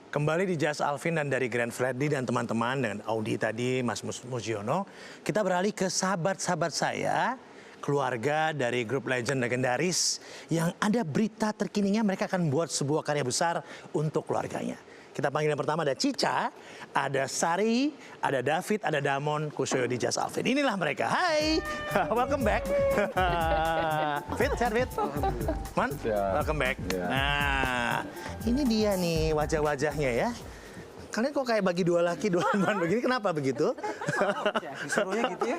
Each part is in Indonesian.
Kembali di Jazz Alvin dan dari Grand Freddy dan teman-teman dengan Audi tadi, Mas Mujiono. Kita beralih ke sahabat-sahabat saya, keluarga dari grup legend legendaris yang ada berita terkininya mereka akan buat sebuah karya besar untuk keluarganya. Kita panggil yang pertama ada Cica, ada Sari, ada David, ada Damon, Kusoyo di Jazz Alvin. Inilah mereka. Hai, welcome back. Fit, sehat Fit? Man, welcome back. Nah, ini dia nih wajah-wajahnya ya. Kalian kok kayak bagi dua laki, dua perempuan begini, kenapa begitu? Disuruhnya gitu ya?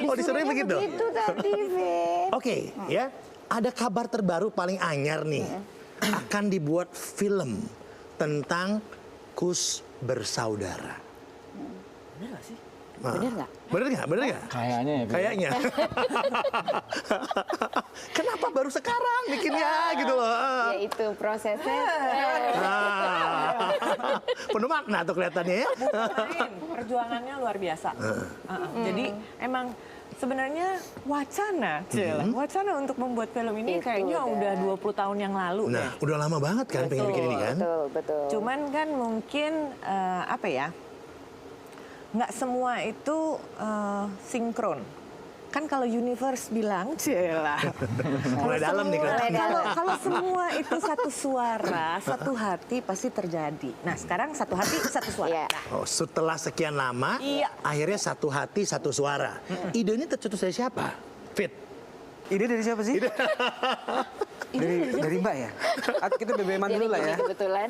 Oh, disuruhnya begitu? Begitu tadi, Fit. Oke, ya. Ada kabar terbaru paling anyar nih. Akan dibuat film tentang Kus Bersaudara. Bener gak sih? Bener nggak? Bener nggak? Bener nggak? Kayaknya ya. Kayaknya. Kenapa baru sekarang bikinnya gitu loh? Ya itu prosesnya. Penuh makna tuh kelihatannya ya. Main, perjuangannya luar biasa. Jadi emang sebenarnya wacana untuk membuat film ini Itu kayaknya udah 20 tahun yang lalu Nah, udah lama banget kan pengen bikin ini kan? Betul, betul. Cuman kan mungkin apa ya, nggak semua itu sinkron. Kan kalau universe bilang, celah. Mulai dalam nih kan? Kalau semua itu satu suara, satu hati pasti terjadi. Nah sekarang satu hati, satu suara. Iya. Oh, setelah sekian lama, Iya. akhirnya satu hati, satu suara. Idenya tercetus dari siapa? Fit. Ide dari siapa sih? Dari Mbak ya? Kita BBM-an Jadi dulu lah gini, ya. kebetulan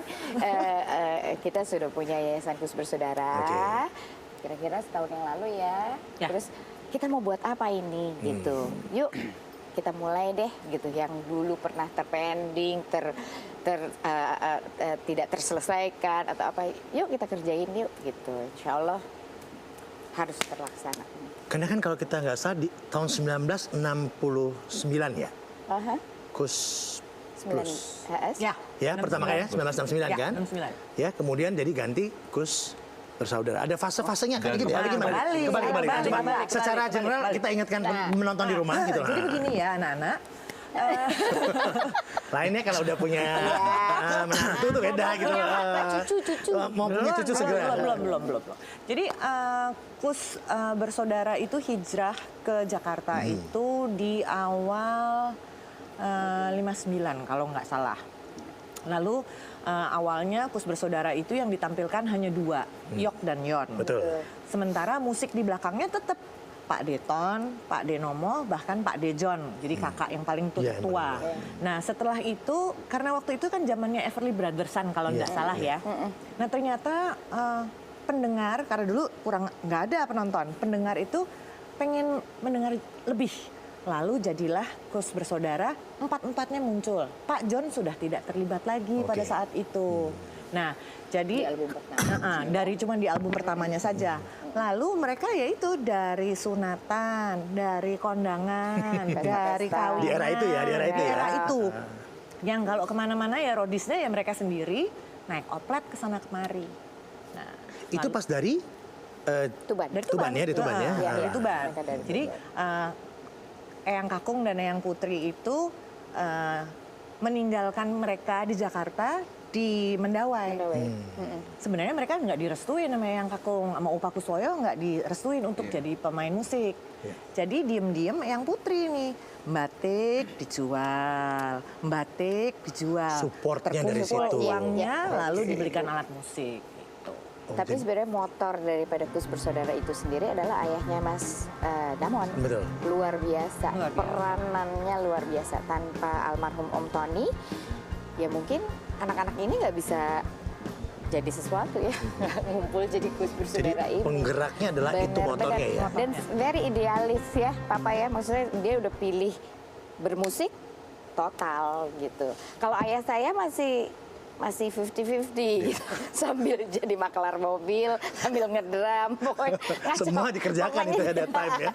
kita sudah punya Yayasan Kus Bersaudara. Oke. Kira-kira setahun yang lalu ya. Ya. Terus kita mau buat apa ini gitu. Yuk kita mulai deh gitu. Yang dulu pernah terpending, tidak terselesaikan atau apa. Yuk kita kerjain yuk gitu. Insya Allah harus terlaksana. Karena kan kalau kita nggak salah di tahun 1969 ya, Aha. Kus Sembilan, Plus. Ya. Ya, pertama kali ya, 1969 kan? 69. Ya, kemudian jadi ganti Kus Bersaudara. Ada fase-fasenya kan gitu ya? Ada gimana? Kembali. Coba Kembali. secara general kita ingatkan menonton di rumah gitu. Jadi begini ya anak-anak. Lainnya kalau udah punya menantu tuh beda gitu. Cucu. Mau punya cucu segera. Belum. Jadi Kus Bersaudara itu hijrah ke Jakarta itu di awal 59 kalau nggak salah. Lalu awalnya Kus Bersaudara itu yang ditampilkan hanya dua, Yok dan Yon. Betul. Sementara musik di belakangnya tetap Pak Deton, Pak Denomo, bahkan Pak Dejon. Jadi kakak yang paling Iya, tua. Nah setelah itu, karena waktu itu kan zamannya Everly Brothersan kalau nggak salah ya. Nah ternyata pendengar, karena dulu nggak ada penonton, pendengar itu pengen mendengar lebih. Lalu jadilah Kus Bersaudara, empat-empatnya muncul. Pak John sudah tidak terlibat lagi pada saat itu. Nah, jadi Di album pertama. cuma di album pertamanya saja. Lalu mereka yaitu dari sunatan, dari kondangan, dari kawinan. Di era itu ya, di era itu ya. Di era itu. Yang kalau kemana-mana ya rodisnya ya mereka sendiri naik oplet ke sana kemari. Nah, Itu pas dari Tuban. dari Tuban ya, di Tuban ya. Iya, dari Iya. Tuban. Mereka dari Jadi Eyang Kakung dan Eyang Putri itu meninggalkan mereka di Jakarta di Mendawai. Sebenarnya mereka nggak direstuin sama Eyang Kakung, sama Opa Kusoyo nggak direstuin untuk jadi pemain musik. Jadi diem-diem Eyang Putri nih, batik dijual. Supportnya dari Terkumpul situ. uangnya lalu dibelikan alat musik. Tapi sebenarnya motor daripada Kus Bersaudara itu sendiri adalah ayahnya Mas Damon. Betul. Luar biasa. Luar biasa. Peranannya luar biasa. Tanpa almarhum Om Tony, ya mungkin anak-anak ini nggak bisa jadi sesuatu ya. Ngumpul jadi Kus Bersaudara Jadi ini. penggeraknya adalah itu motornya ya. Dan very idealis ya Papa ya. Maksudnya dia udah pilih bermusik total gitu. Kalau ayah saya masih 50-50 gitu. Sambil jadi maklar mobil, sambil ngedram, pokoknya ngaco. Semua dikerjakan itu at that time ya.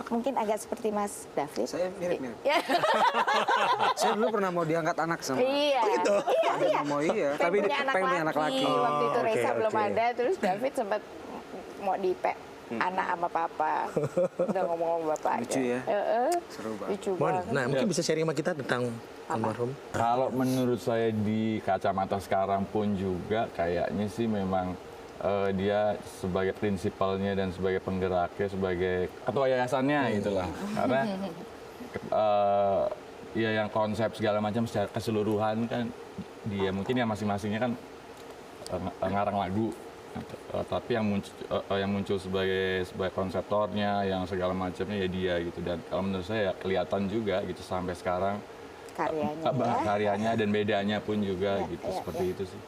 Mungkin agak seperti Mas David. Saya mirip-mirip. Ya. Saya dulu pernah mau diangkat anak sama. Iya. gitu? Iya. Mau iya, tapi Pengen punya pengen punya anak laki. Waktu itu Oh, Reza oke, belum oke. ada, terus David sempat mau anak sama papa. Udah ngomong sama bapaknya. Lucu ya? Seru banget. Lucu Mon, banget. nah mungkin bisa sharing sama kita tentang almarhum. Kalau menurut saya di kacamata sekarang pun juga kayaknya sih memang dia sebagai prinsipalnya dan sebagai penggeraknya, sebagai ketua yayasannya itulah. Karena ya yang konsep segala macam secara keseluruhan kan dia mungkin ya masing-masingnya kan ngarang lagu. Tapi yang muncul sebagai konseptornya, yang segala macamnya ya dia gitu. Dan kalau menurut saya kelihatan juga gitu sampai sekarang karyanya dan bedanya pun juga gitu seperti itu sih.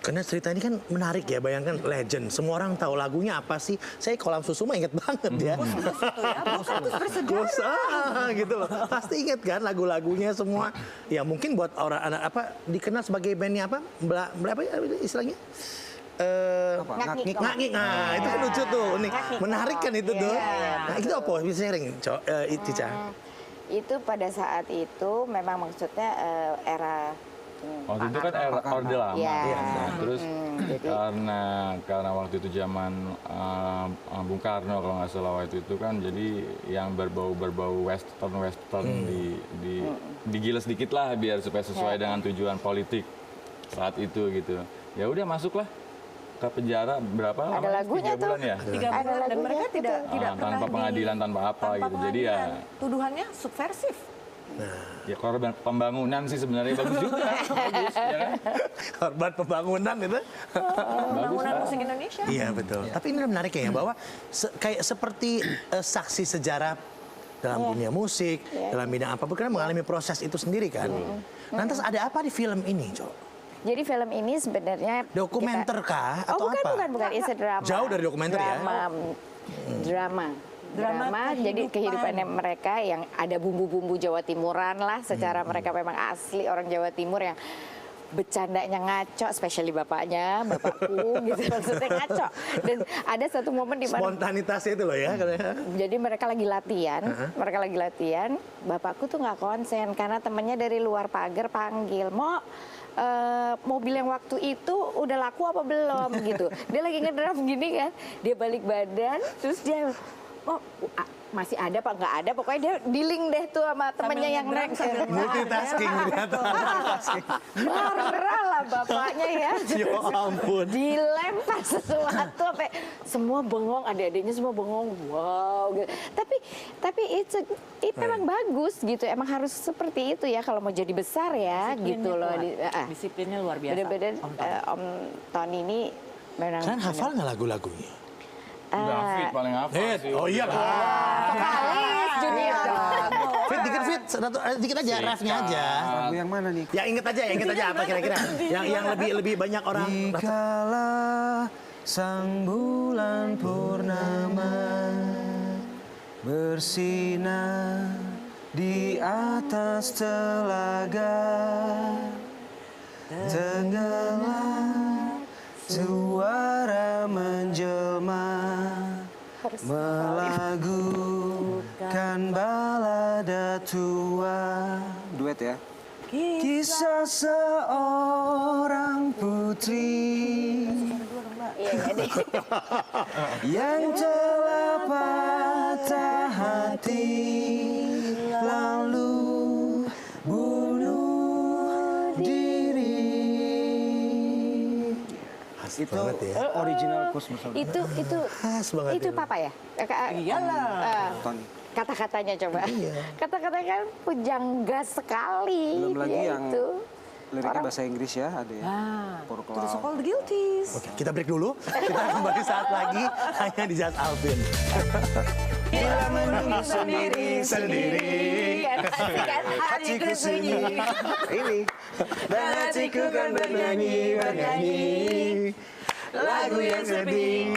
Karena cerita ini kan menarik ya, bayangkan legend. Semua orang tahu lagunya apa sih. Saya Kolam Susu mah inget banget ya. Bosan gitu loh. Pasti inget kan lagu-lagunya semua. Ya mungkin buat orang anak apa dikenal sebagai bandnya apa? Apa istilahnya? Ngakik. Nah, itu kan lucu tuh, unik. Menarik kan itu tuh. Nah, itu apa? Bisa sharing, Cica? Itu pada saat itu memang maksudnya era Waktu itu kan era Orde Lama. Iya. Nah, terus karena waktu itu zaman Bung Karno kalau nggak salah waktu itu kan jadi yang berbau western digiles sedikit lah biar supaya sesuai dengan tujuan politik saat itu gitu. Ya udah masuklah ke penjara berapa lama? Ada lagunya 3 bulan ya? 3 bulan dan mereka tidak pernah tanpa pengadilan tanpa apa gitu. Jadi ya tuduhannya subversif. ya korban pembangunan sih sebenarnya bagus juga. Bagus, ya kan? Korban pembangunan itu. Pembangunan musik Indonesia. Iya betul. Tapi ini menarik ya bahwa kayak seperti saksi sejarah dalam dunia musik, dalam bidang apapun kan mengalami proses itu sendiri kan. Lantas ada apa di film ini, Jo? Jadi film ini sebenarnya Dokumenter kah atau apa? Bukan, it's a drama. Jauh dari dokumenter ya? Drama, jadi kehidupannya mereka yang ada bumbu-bumbu Jawa Timuran lah, secara mereka memang asli orang Jawa Timur yang bercandanya ngaco, especially bapakku gitu, maksudnya ngaco. Dan ada satu momen di mana Spontanitasnya itu loh ya. jadi mereka lagi latihan, bapakku tuh nggak konsen karena temennya dari luar pagar panggil, mobil yang waktu itu udah laku apa belum gitu. Dia lagi ngedram gini kan, dia balik badan, terus dia masih ada apa nggak ada, pokoknya dia dealing deh tuh sama temennya yang Multitasking ternyata. marah lah bapaknya ya. Ya ampun. Dilempar sesuatu sampai semua bengong, adik-adiknya semua bengong, wow gitu. Tapi itu memang bagus gitu, emang harus seperti itu ya kalau mau jadi besar ya gitu loh. Disiplinnya luar biasa. Bener-bener Om Tony ini memang Kan hafal nggak lagu-lagunya? David paling hafal sih. Oh iya lah. vokalis junior. Fit, dikit aja, refnya aja. Lagu yang mana nih? Yang inget aja apa kira-kira? Yang lebih banyak orang. Dikala sang bulan purnama bersinar di atas telaga, tenggelam suara menjelma melagukan balada tua. Duet ya. Kisah seorang putri yang telah patah hati lalu bunuh diri. Itu banget ya. Original Cosmos. Itu Khas banget itu itu. papa ya? Iyalah. Tony. Kata-katanya coba. Kata-katanya kan pujangga sekali. Belum lagi yang itu. liriknya bahasa Inggris ya, ada ya. To the so-called guilties. Oke, kita break dulu. Kita kembali saat lagi hanya di Just Alvin. Bila menunggu sendiri. Kan Hatiku sunyi. Ini. Dan hatiku kan bernyanyi. Lagu yang sedih.